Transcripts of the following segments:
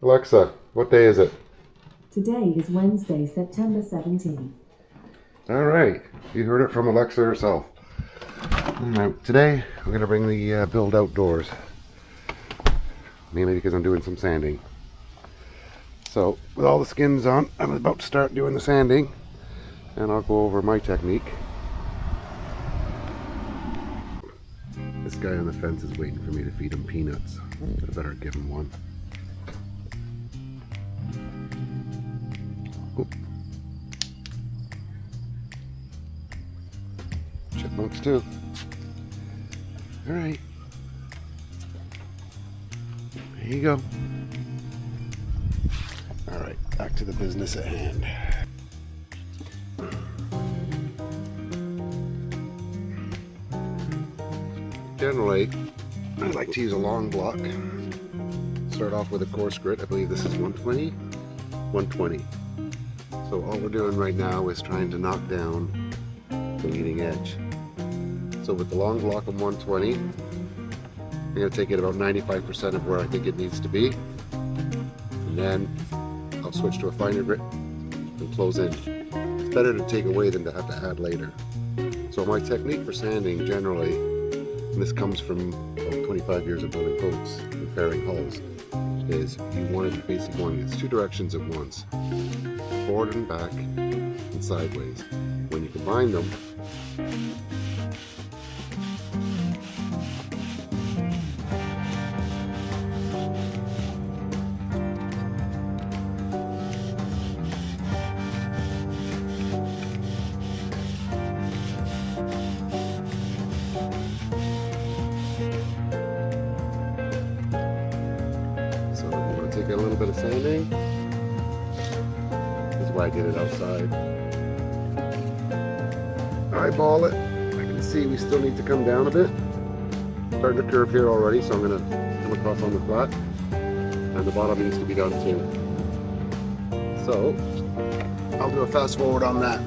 Alexa, what day is it? Today is Wednesday, September 17th. All right, you heard it from Alexa herself. All right, today we're gonna bring the build outdoors, mainly because I'm doing some sanding. So with all the skins on, I'm about to start doing the sanding, and I'll go over my technique. This guy on the fence is waiting for me to feed him peanuts. I better give him one. Oop. Chipmunks too. All right. There you go. All right, back to the business at hand. Generally, I like to use a long block. Start off with a coarse grit. I believe this is 120. 120. So all we're doing right now is trying to knock down the leading edge. So with the long block of 120, I'm going to take it about 95% of where I think it needs to be. And then I'll switch to a finer grit and close in. It's better to take away than to have to add later. So my technique for sanding generally, and this comes from about 25 years of building boats and fairing hulls, is you want to basically want it's two directions at once, forward and back and sideways. When you combine them, take a little bit of sanding. This is why I did it outside. Eyeball it. I can see we still need to come down a bit. Starting to curve here already, so I'm going to come across on the flat. And the bottom needs to be done too. So, I'll do a fast forward on that.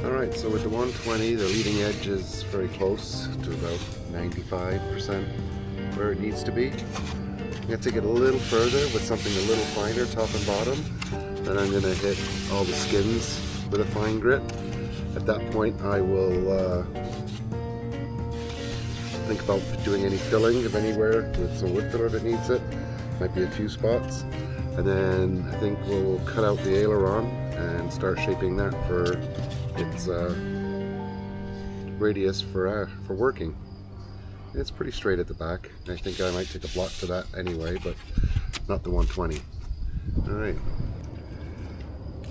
Alright, so with the 120, the leading edge is very close to about 95% where it needs to be. I'm going to take it a little further with something a little finer, top and bottom. Then I'm going to hit all the skins with a fine grit. At that point, I will think about doing any filling of anywhere with some wood filler that needs it. Might be a few spots. And then I think we'll cut out the aileron and start shaping that for its radius for working. It's pretty straight at the back. I think I might take a block to that anyway, but not the 120.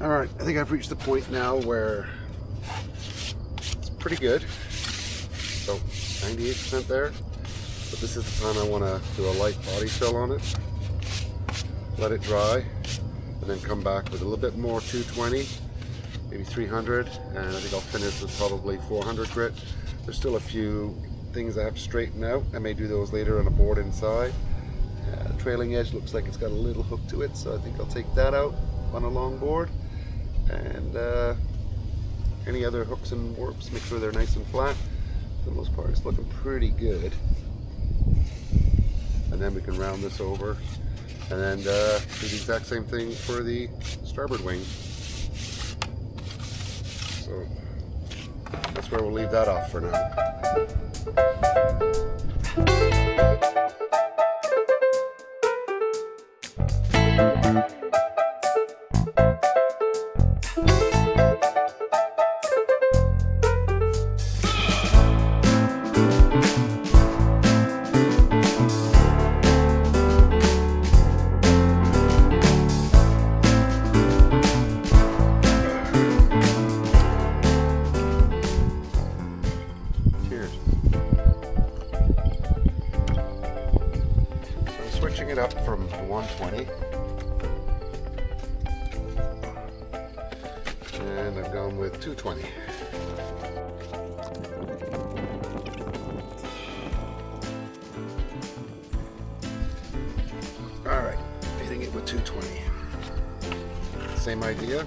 Alright, I think I've reached the point now where it's pretty good. So 98% there. But this is the time I want to do a light body fill on it. Let it dry, and then come back with a little bit more 220. Maybe 300, and I think I'll finish with probably 400 grit. There's still a few things I have to straighten out. I may do those later on a board inside. Trailing edge looks like it's got a little hook to it, so I think I'll take that out on a long board. And any other hooks and warps, make sure they're nice and flat. For the most part, it's looking pretty good. And then we can round this over, and then do the exact same thing for the starboard wing. So that's where we'll leave that off for now. Switching it up from 120, and I've gone with 220. it with 220. Same idea.